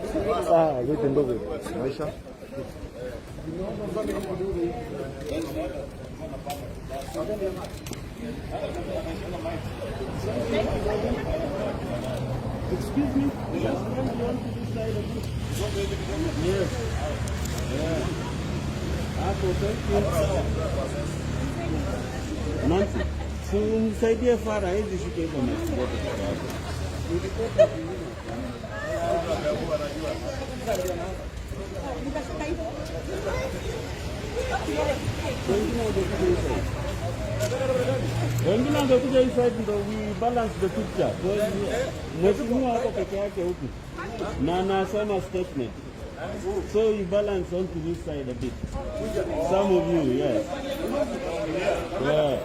Ah, vipi ndugu? Maisha? Excuse me? Yes. Yes. Yeah. Nancy, unisaidie Fara hizi shike hivyo na wengine wangekuja hii side ndio we balance the picture. Mheshimiwa hapo peke yake huku na anasema statement. So you balance onto this side a bit. Some of you, yes. Yeah.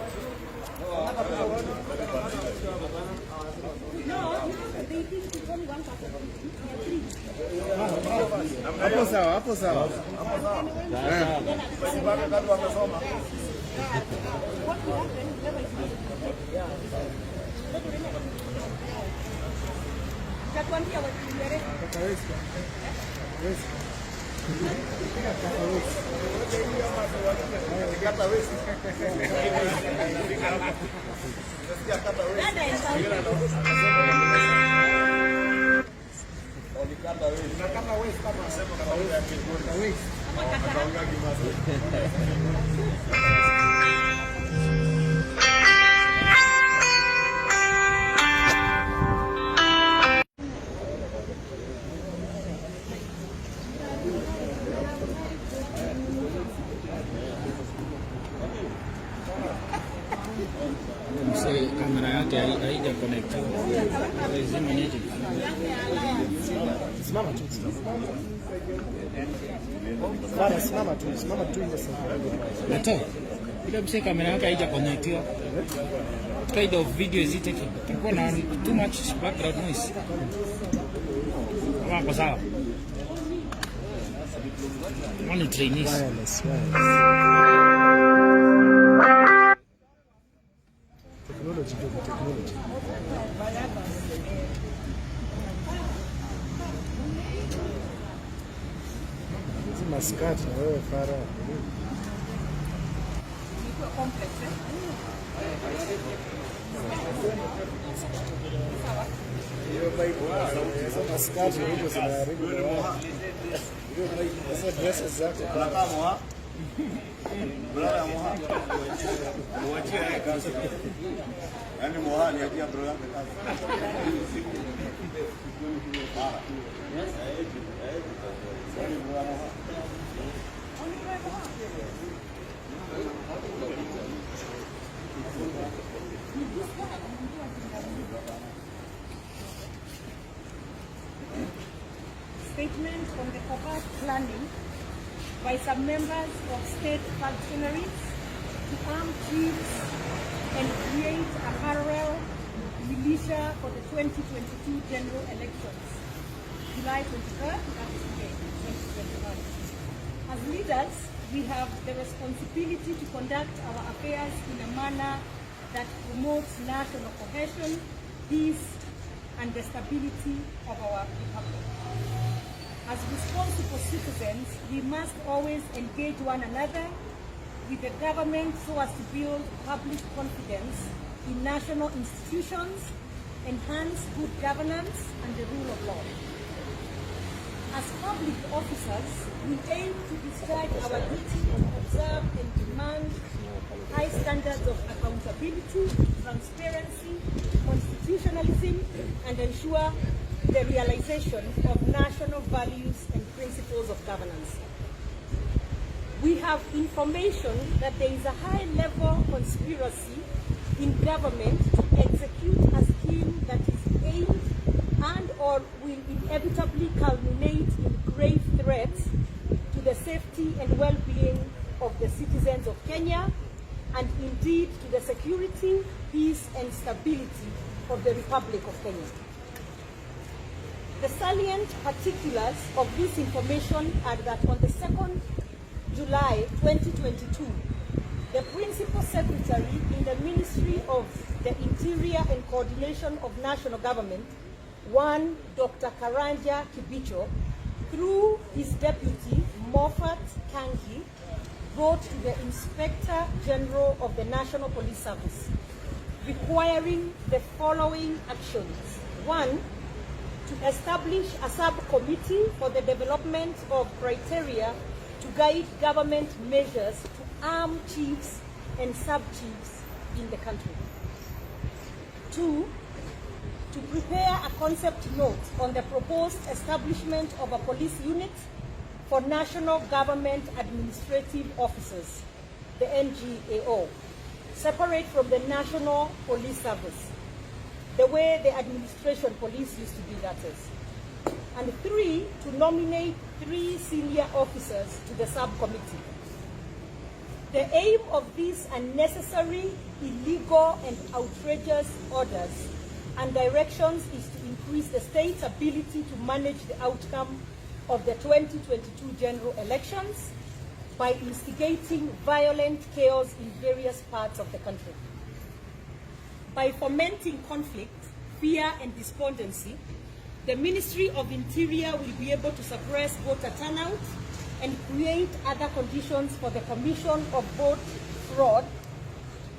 Hapo sawa, hapo sawa. Kamera yake haija connect. Lazima nije. Simama tu. Simama tu hiyo sasa. Nato. Bila mse kamera yake haija connect. What kind of video is it taking? Tuko na too much background noise. Kama kwa sawa. One trainees. Wireless. Technology. Hizi maskati na wewe Fara. Hiyo bike maskati hizo zinaharibu. Hizo dresses zako kama brother Moha. Muachie yeye kazi. Yaani Moha ni atia bro yake kazi. Statement on the covert planning by some members of state functionaries to arm troops and create a parallel militia for the 2022 general elections, July 23rd, that is today, 2021. As leaders, we have the responsibility to conduct our affairs in a manner that promotes national cohesion, peace, and the stability of our republic. As responsible citizens, we must always engage one another with the government so as to build public confidence in national institutions, enhance good governance, and the rule of law. As public officers, we aim to discharge our duty to observe and demand high standards of accountability, transparency, constitutionalism, and ensure the realization of national values and principles of governance. We have information that there is a high-level conspiracy in government to execute a scheme that is aimed and or will inevitably culminate in grave threats to the safety and well-being of the citizens of Kenya and indeed to the security, peace, and stability of the Republic of Kenya. The salient particulars of this information are that on the 2nd July 2022, the Principal Secretary in the Ministry of the Interior and Coordination of National Government, one Dr. Karanja Kibicho, through his deputy, Moffat Kangi, wrote to the Inspector General of the National Police Service, requiring the following actions. 1, to establish a subcommittee for the development of criteria to guide government measures to arm chiefs and sub-chiefs in the country. 2, to prepare a concept note on the proposed establishment of a police unit for National Government Administrative Officers, the NGAO, separate from the National Police Service, the way the administration police used to be, that is. And 3, to nominate 3 senior officers to the subcommittee. The aim of these unnecessary, illegal, and outrageous orders and directions is to increase the state's ability to manage the outcome of the 2022 general elections by instigating violent chaos in various parts of the country. By fomenting conflict, fear, and despondency, the Ministry of Interior will be able to suppress voter turnout and create other conditions for the commission of vote fraud,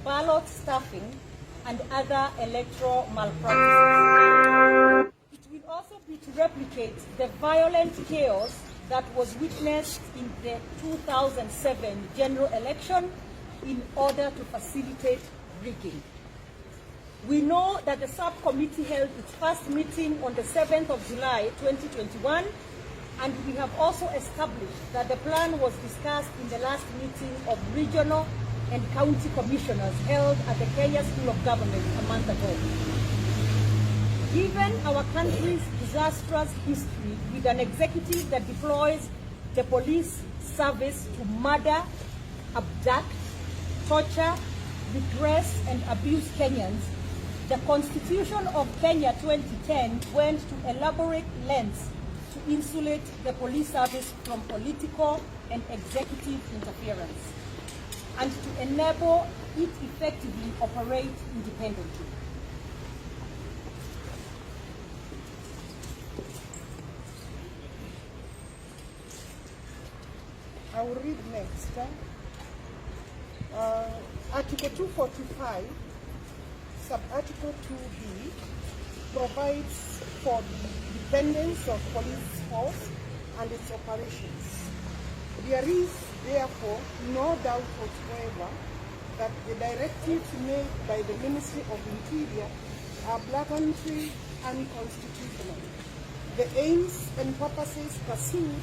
ballot stuffing, and other electoral malpractices. It will also be to replicate the violent chaos that was witnessed in the 2007 general election in order to facilitate rigging. We know that the subcommittee held its first meeting on the 7th of July 2021, and we have also established that the plan was discussed in the last meeting of regional and county commissioners held at the Kenya School of Government a month ago. Given our country's disastrous history with an executive that deploys the police service to murder, abduct, torture, repress, and abuse Kenyans, the Constitution of Kenya 2010 went to elaborate lengths to insulate the police service from political and executive interference, and to enable it effectively operate independently. I will read next. Article 245, Sub-Article 2B, provides for the independence of police force and its operations. There is, therefore, no doubt whatsoever that the directives made by the Ministry of Interior are blatantly unconstitutional. The aims and purposes pursued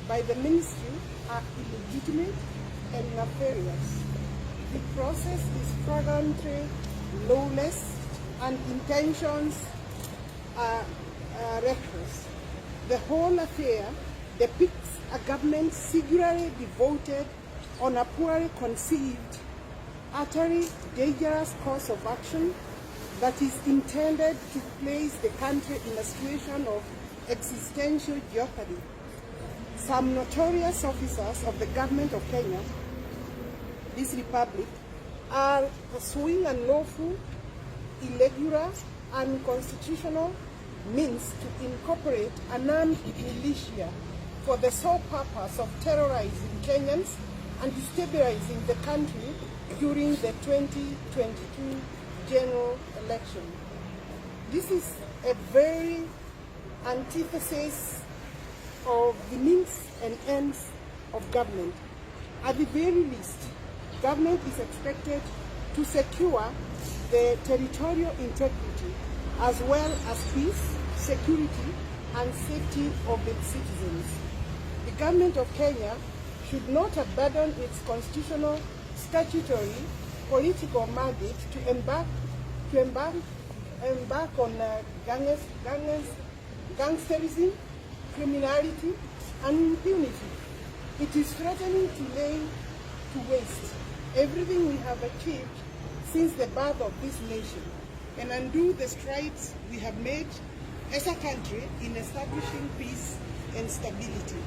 by the Ministry are illegitimate and nefarious. The process is flagrantly lawless and intentions are reckless. The whole affair depicts a government singularly devoted on a poorly conceived, utterly dangerous course of action that is intended to place the country in a situation of existential jeopardy. Some notorious officers of the government of Kenya, this republic, are pursuing unlawful, irregular, unconstitutional means to incorporate an armed militia for the sole purpose of terrorizing Kenyans and destabilizing the country during the 2022 general election. This is a very antithesis of the means and ends of government. At the very least, government is expected to secure the territorial integrity as well as peace, security, and safety of its citizens. The government of Kenya should not abandon its constitutional, statutory, political mandate to embark on gangsterism, criminality, and impunity. It is threatening to lay to waste everything we have achieved since the birth of this nation and undo the strides we have made as a country in establishing peace and stability.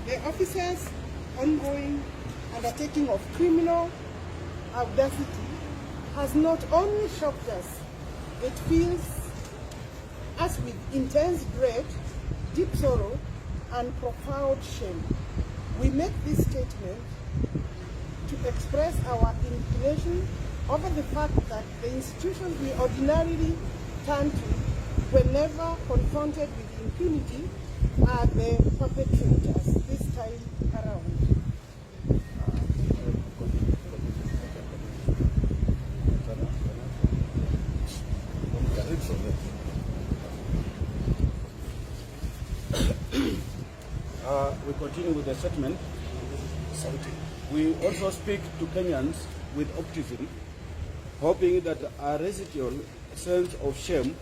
The officers' ongoing undertaking of criminal audacity has not only shocked us, it fills us with intense dread, deep sorrow, and profound shame. We make this statement to express our indignation over the fact that the institutions we ordinarily turn to whenever confronted with impunity are the perpetrators this time around. We continue with the statement. We also speak to Kenyans with optimism, hoping that a residual sense of shame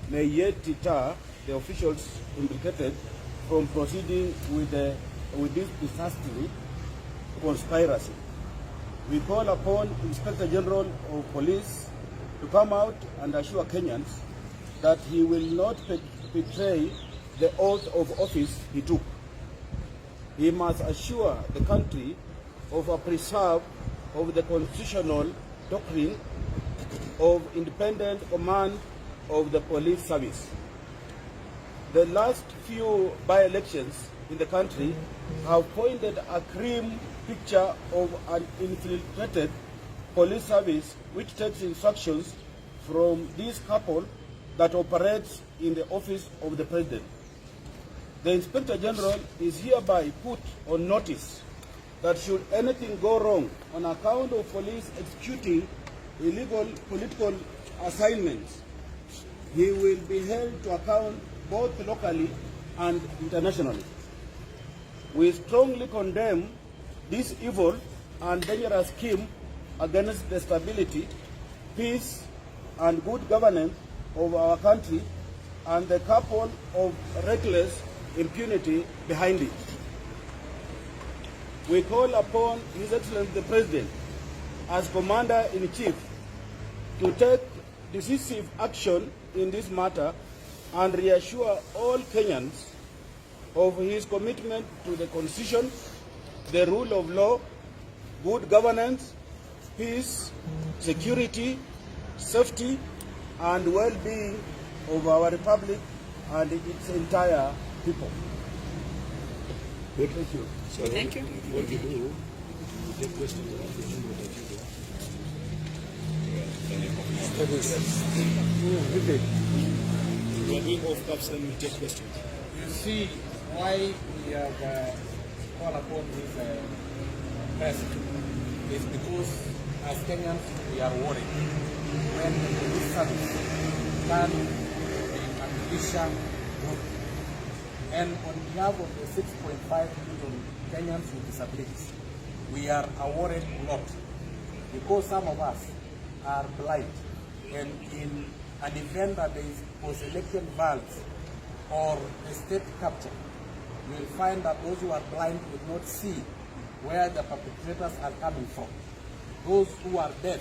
may yet deter the officials implicated from proceeding with this disastrous conspiracy. We call upon Inspector General of Police to come out and assure Kenyans that he will not betray the oath of office he took. He must assure the country of a preserve of the constitutional doctrine of independent command of the police service. The last few by-elections in the country have pointed a grim picture of an infiltrated police service which takes instructions from this couple that operates in the office of the president. The Inspector General is hereby put on notice that should anything go wrong on account of police executing illegal political assignments, he will be held to account both locally and internationally. We strongly condemn this evil and dangerous scheme against the stability, peace, and good governance of our country and the couple of reckless impunity behind it. We call upon His Excellency the President as Commander-in-Chief to take decisive action in this matter and reassure all Kenyans of his commitment to the Constitution, the rule of law, good governance, peace, security, safety, and well-being of our Republic and its entire people. Thank you. So thank you. What do you do? Take questions. We are doing off cups and we take questions. You see why we have called upon this press is because as Kenyans we are worried when this service can be a militia group. And on behalf of the 6.5 million Kenyans with disabilities, we are worried a lot because some of us are blind, and in an event that there is post-election violence or a state capture, you will find that those who are blind will not see where the perpetrators are coming from. Those who are deaf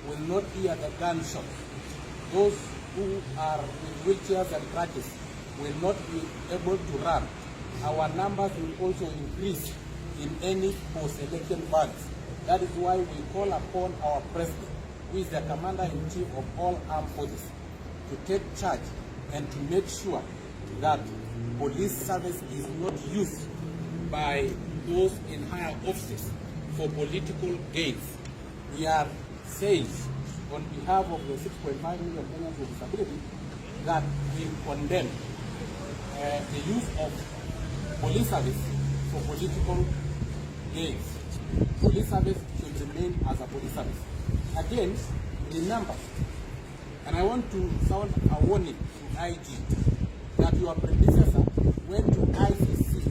will not hear the gunshot. Those who are with wheelchairs and crutches will not be able to run. Our numbers will also increase in any post-election violence. That is why we call upon our President, who is the Commander-in-Chief of all armed forces, to take charge and to make sure that police service is not used by those in higher offices for political gains. We are saying on behalf of the 6.5 million Kenyans with disability that we condemn the use of police service for political gains. Police service should remain as a police service. Again, remember, and I want to sound a warning to IG, that your predecessor went to ICC,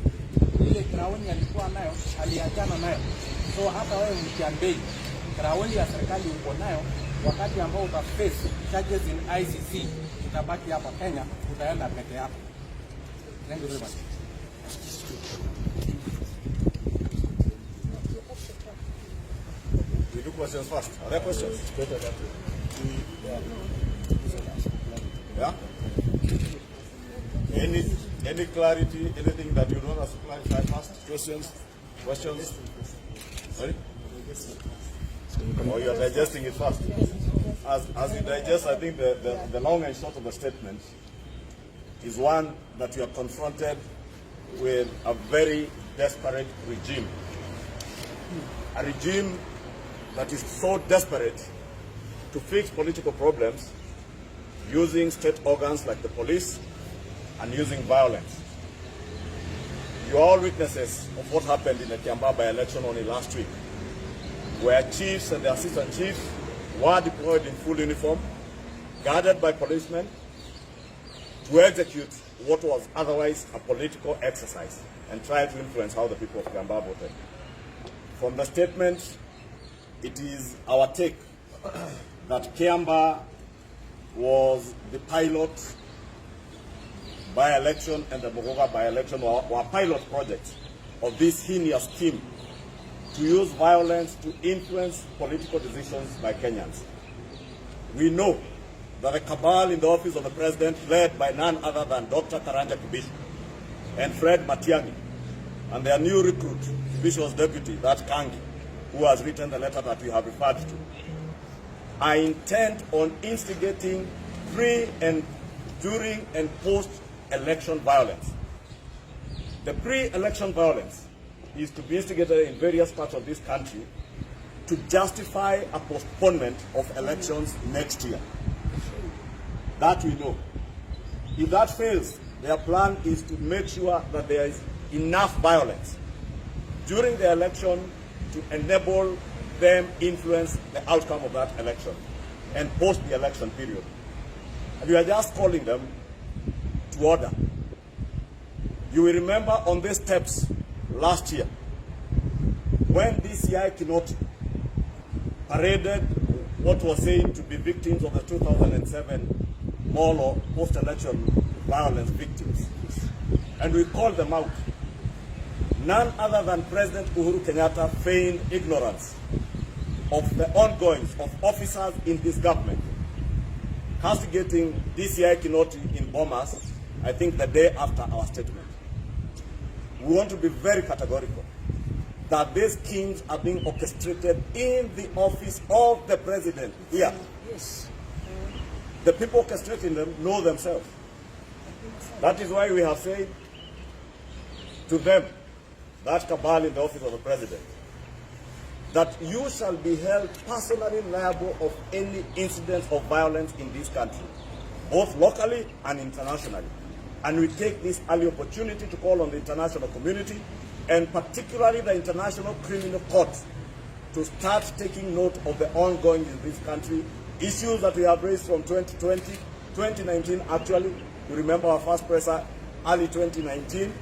ile kraoni alikuwa nayo, aliachana nayo. So hata wewe mkiambei, kraoni ya serikali uko nayo, wakati ambao utaface charges in ICC, utabaki hapa Kenya, utaenda peke yako. Thank you very much. We do questions first. Are there questions? It's better that way. Yeah? Any clarity, anything that you want us to clarify first? Questions? Questions? Sorry? Or you are digesting it first? As you digest, I think the long and short of the statement is one that you are confronted with a very desperate regime. A regime that is so desperate to fix political problems using state organs like the police and using violence. You are all witnesses of what happened in the Kiambaa by-election only last week, where chiefs and the assistant chiefs were deployed in full uniform, guarded by policemen, to execute what was otherwise a political exercise and try to influence how the people of Kiambaa voted. From the statement, it is our take that Kiambaa was the pilot by-election and the Mogoga by-election were pilot projects of this heinous scheme to use violence to influence political decisions by Kenyans. We know that a cabal in the office of the president, led by none other than Dr. Karanja Kibishi and Fred Matiang'i, and their new recruit, Kibishi's deputy, that Kangi, who has written the letter that we have referred to, are intent on instigating pre and during and post-election violence. The pre-election violence is to be instigated in various parts of this country to justify a postponement of elections next year. That we know. If that fails, their plan is to make sure that there is enough violence during the election to enable them influence the outcome of that election and post the election period. And we are just calling them to order. You will remember on these steps last year when DCI Kinoti paraded what was saying to be victims of the 2007 mall or post-election violence victims. And we called them out. None other than President Uhuru Kenyatta feigned ignorance of the ongoings of officers in this government, castigating DCI Kinoti in Bomas, I think the day after our statement. We want to be very categorical that these schemes are being orchestrated in the office of the president here. Yes. The people orchestrating them know themselves. That is why we have said to them, that cabal in the office of the president, that you shall be held personally liable of any incidents of violence in this country, both locally and internationally. And we take this early opportunity to call on the international community, and particularly the International Criminal Court, to start taking note of the ongoing in this country, issues that we have raised from 2020, 2019 actually. You remember our first presser early 2019.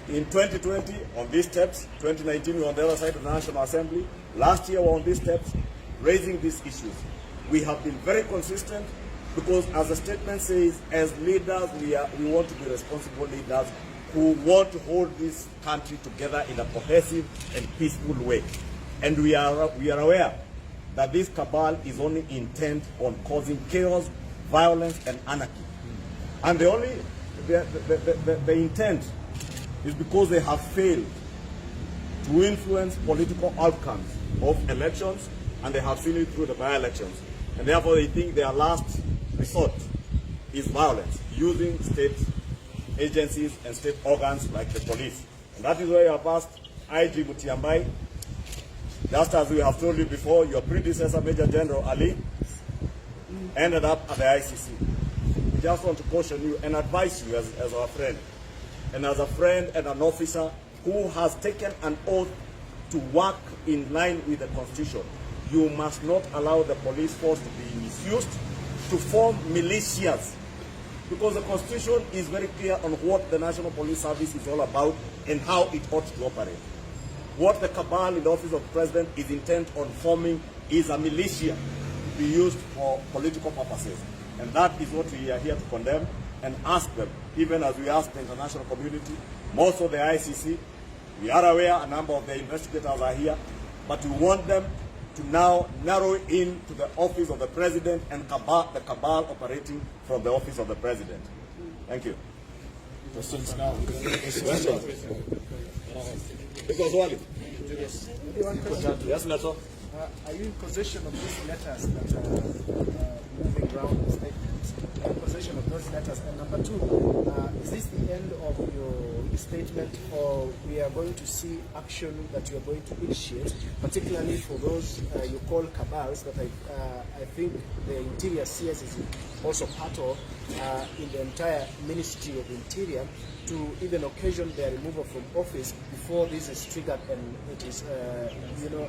In 2020, on these steps, 2019 we were on the other side of the National Assembly. Last year we were on these steps, raising these issues. We have been very consistent because, as the statement says, as leaders, we want to be responsible leaders who want to hold this country together in a cohesive and peaceful way. And we are aware that this cabal is only intent on causing chaos, violence, and anarchy. And the intent is because they have failed to influence political outcomes of elections, and they have seen it through the by-elections. And therefore they think their last resort is violence, using state agencies and state organs like the police. And that is why you have asked IG Mutiambai, just as we have told you before, your predecessor, Major General Ali, ended up at the ICC. We just want to caution you and advise you as our friend, and as a friend and an officer who has taken an oath to work in line with the Constitution. You must not allow the police force to be misused to form militias, because the Constitution is very clear on what the National Police Service is all about and how it ought to operate. What the cabal in the office of the president is intent on forming is a militia to be used for political purposes. And that is what we are here to condemn and ask them, even as we ask the international community, most of the ICC. We are aware a number of the investigators are here, but we want them to now narrow in to the office of the president and the cabal operating from the office of the president. Thank you. Questions now. Yes. Yes, Nato. Are you in possession of these letters that are moving around the statements? possession of those letters? And number two, is this the end of your statement, or we are going to see action that you are going to initiate, particularly for those you call cabals that I think the Interior CS is also part of in the entire Ministry of Interior, to even occasion their removal from office before this is triggered and it is,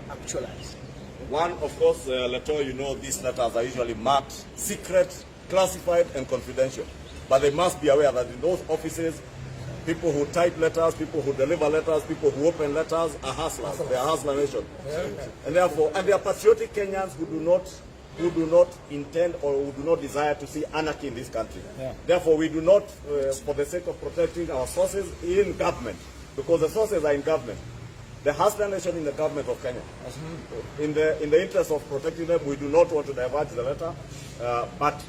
actualized? One, of course, Leto, these letters are usually marked secret, classified, and confidential. But they must be aware that in those offices, people who type letters, people who deliver letters, people who open letters are hustlers. They are hustler nation. And therefore, they are patriotic Kenyans who do not intend or who do not desire to see anarchy in this country. Therefore, we do not, for the sake of protecting our sources in government, because the sources are in government, the hustler nation in the government of Kenya. In the interest of protecting them, we do not want to divulge the letter, but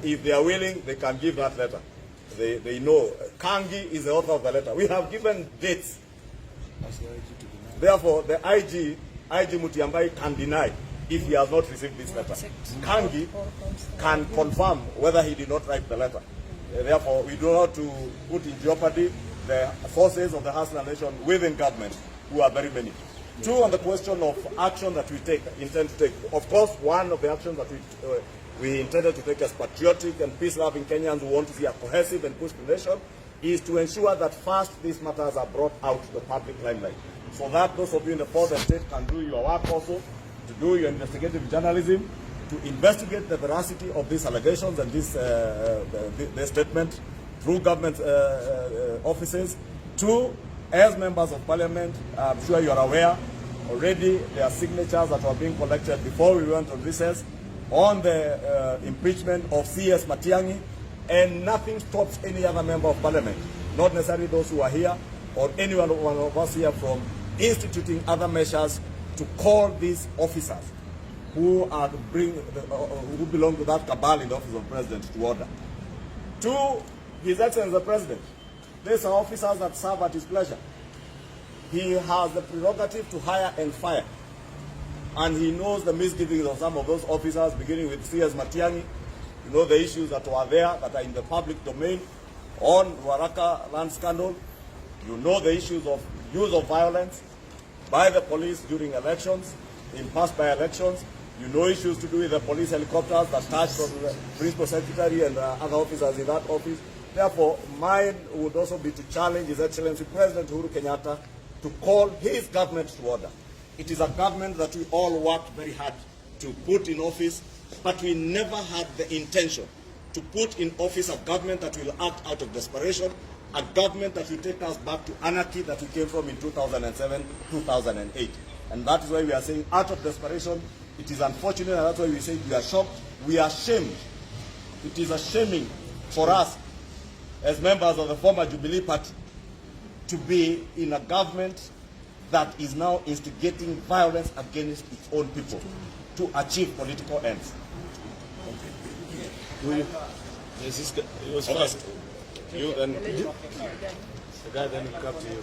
if they are willing, they can give that letter. They know. Kangi is the author of the letter. We have given dates. Therefore, the IG Mutiambai can deny if he has not received this letter. Kangi can confirm whether he did not write the letter. Therefore, we do not to put in jeopardy the forces of the hustler nation within government, who are very many. Two, on the question of action that we intend to take. Of course, one of the actions that we intended to take as patriotic and peace-loving Kenyans who want to see a cohesive and push the nation is to ensure that first these matters are brought out to the public limelight, so that those of you in the fourth estate can do your work also, to do your investigative journalism, to investigate the veracity of these allegations and this statement through government offices. Two, as members of parliament, I'm sure you are aware, already there are signatures that were being collected before we went on recess on the impeachment of CS Matiang'i, and nothing stops any other member of parliament, not necessarily those who are here or any one of us here, from instituting other measures to call these officers who belong to that cabal in the office of president to order. To His Excellency the President, these are officers that serve at his pleasure. He has the prerogative to hire and fire. And he knows the misgivings of some of those officers, beginning with CS Matiang'i. You know the issues that were there that are in the public domain on Waraka land scandal. You know the issues of use of violence by the police during elections, in past by-elections. You know issues to do with the police helicopters that touched on the principal secretary and other officers in that office. Therefore, mine would also be to challenge His Excellency President Uhuru Kenyatta to call his government to order. It is a government that we all worked very hard to put in office, but we never had the intention to put in office a government that will act out of desperation, a government that will take us back to anarchy that we came from in 2007, 2008. And that is why we are saying out of desperation. It is unfortunate, and that's why we say we are shocked, we are ashamed. It is shaming for us as members of the former Jubilee Party to be in a government that is now instigating violence against its own people to achieve political ends. It was first. You then the guy then come to you.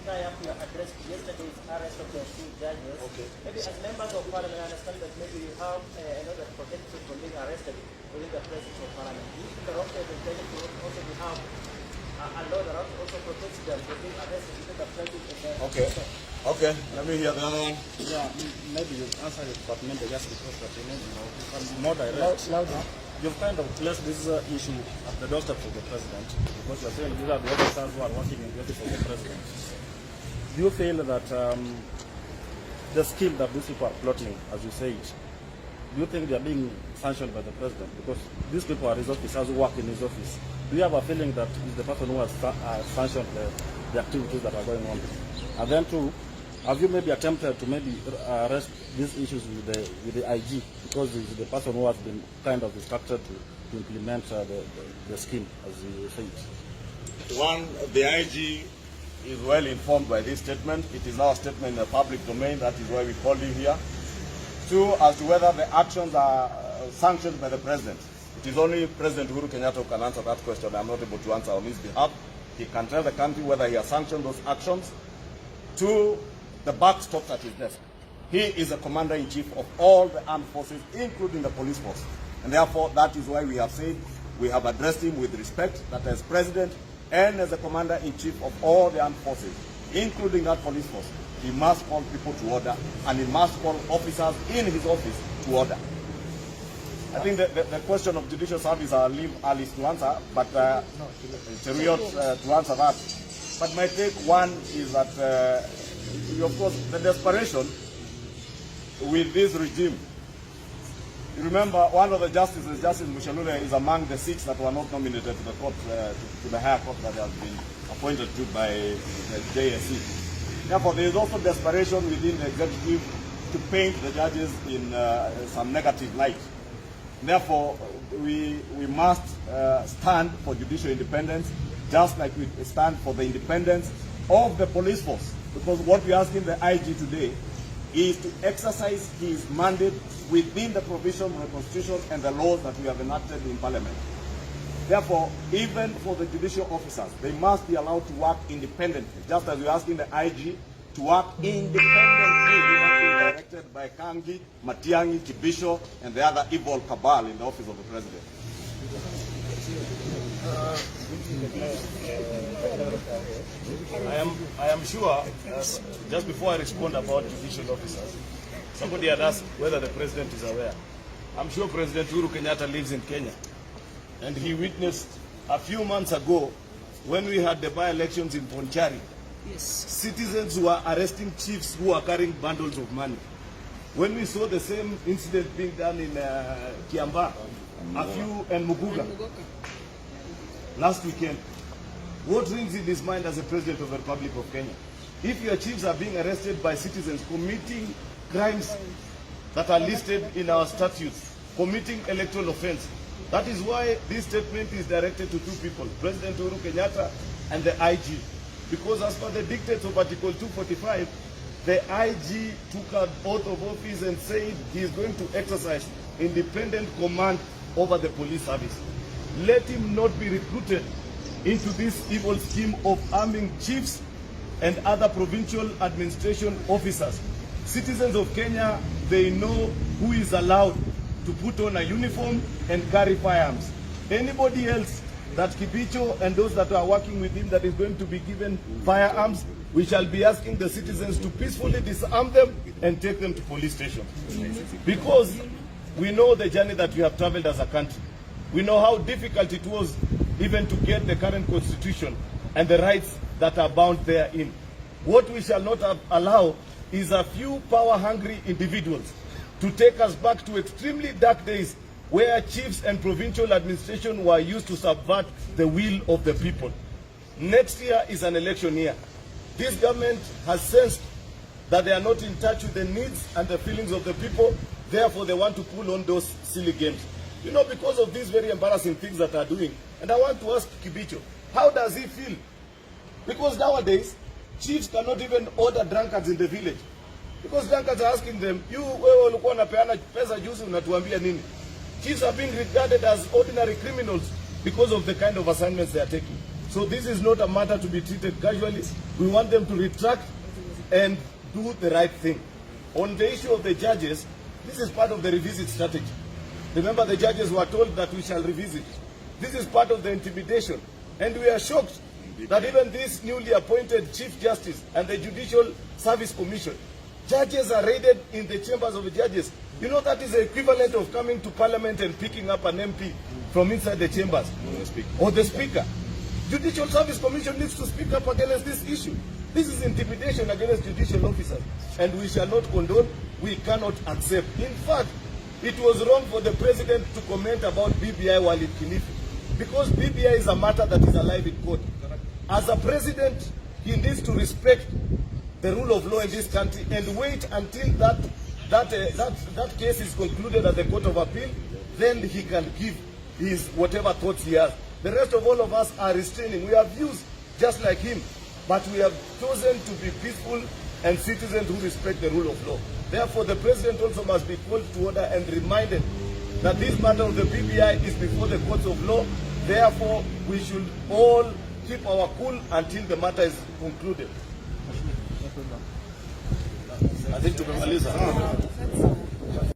You addressed yesterday's arrest of the two judges. Okay. Maybe as members of parliament, I understand that maybe you have another protected from being arrested within the presence of parliament. Do you think that also the judges will also have a law that also protects them from being arrested within the presence of the Okay, let me hear the other one. Yeah, maybe you answer it, but maybe just because that you can more direct. You've kind of placed this issue at the doorstep of the president, because you're saying these are the officers who are working in the office of the president. Do you feel that the scheme that these people are plotting, as you say it, do you think they are being sanctioned by the president? Because these people are his officers who work in his office. Do you have a feeling that he's the person who has sanctioned the activities that are going on? And then two, have you maybe attempted to maybe arrest these issues with the IG, because he's the person who has been kind of instructed to implement the scheme, as you say it? One, the IG is well informed by this statement. It is now a statement in the public domain. That is why we called you here. Two, as to whether the actions are sanctioned by the president. It is only President Uhuru Kenyatta who can answer that question. I am not able to answer on his behalf. He can tell the country whether he has sanctioned those actions. Two, the buck stops at his desk. He is the commander-in-chief of all the armed forces, including the police force. And therefore, that is why we have said we have addressed him with respect, that as president and as the commander-in-chief of all the armed forces, including that police force, he must call people to order, and he must call officers in his office to order. I think the question of judicial service, I'll leave Alice to answer, but Cheruiyot to answer that. But my take, one, is that, of course, the desperation with this regime. You remember, one of the justices, Justice Mushalule, is among the 6 that were not nominated to the court, to the higher court that has been appointed to by the JSC. Therefore, there is also desperation within the executive to paint the judges in some negative light. Therefore, we must stand for judicial independence, just like we stand for the independence of the police force. Because what we are asking the IG today is to exercise his mandate within the provisions of the Constitution and the laws that we have enacted in Parliament. Therefore, even for the judicial officers, they must be allowed to work independently, just as we are asking the IG to work independently without being directed by Kangi, Matiang'i, Kibisho, and the other evil cabal in the office of the president. I am sure, just before I respond about judicial officers, somebody had asked whether the president is aware. I'm sure President Uhuru Kenyatta lives in Kenya, and he witnessed a few months ago when we had the by-elections in Ponchari. Yes. Citizens who are arresting chiefs who are carrying bundles of money. When we saw the same incident being done in Kiamba, and Muguga last weekend, what rings in his mind as a president of the Republic of Kenya? If your chiefs are being arrested by citizens committing crimes that are listed in our statutes, committing electoral offense, that is why this statement is directed to 2 people, President Uhuru Kenyatta and the IG. Because as per the dictates of Article 245, the IG took an oath of office and said he is going to exercise independent command over the police service. Let him not be recruited into this evil scheme of arming chiefs and other provincial administration officers. Citizens of Kenya, they know who is allowed to put on a uniform and carry firearms. Anybody else that Kibicho and those that are working with him that is going to be given firearms, we shall be asking the citizens to peacefully disarm them and take them to police station. Because we know the journey that we have traveled as a country. We know how difficult it was even to get the current constitution and the rights that are bound therein. What we shall not allow is a few power-hungry individuals to take us back to extremely dark days where chiefs and provincial administration were used to subvert the will of the people. Next year is an election year. This government has sensed that they are not in touch with the needs and the feelings of the people, therefore they want to pull on those silly games. You know, because of these very embarrassing things that are doing. And I want to ask Kibicho, how does he feel? Because nowadays, chiefs cannot even order drunkards in the village. Because drunkards are asking them, you wewe ulikuwa unapeana pesa juzi unatuambia nini? Chiefs are being regarded as ordinary criminals because of the kind of assignments they are taking. So this is not a matter to be treated casually. We want them to retract and do the right thing. On the issue of the judges, this is part of the revisit strategy. Remember, the judges were told that we shall revisit. This is part of the intimidation. And we are shocked that even this newly appointed Chief Justice and the Judicial Service Commission, judges are raided in the chambers of the judges. You know, that is the equivalent of coming to Parliament and picking up an MP from inside the chambers. Or the Speaker. Judicial Service Commission needs to speak up against this issue. This is intimidation against judicial officers. And we shall not condone, we cannot accept. In fact, it was wrong for the President to comment about BBI while in Kilifi. Because BBI is a matter that is alive in court. As a President, he needs to respect the rule of law in this country and wait until that case is concluded at the Court of Appeal. Then he can give his whatever thoughts he has. The rest of all of us are restraining. We have views just like him, but we have chosen to be peaceful and citizens who respect the rule of law. Therefore, the President also must be called to order and reminded that this matter of the BBI is before the courts of law. Therefore, we should all keep our cool until the matter is concluded. I think tumemaliza.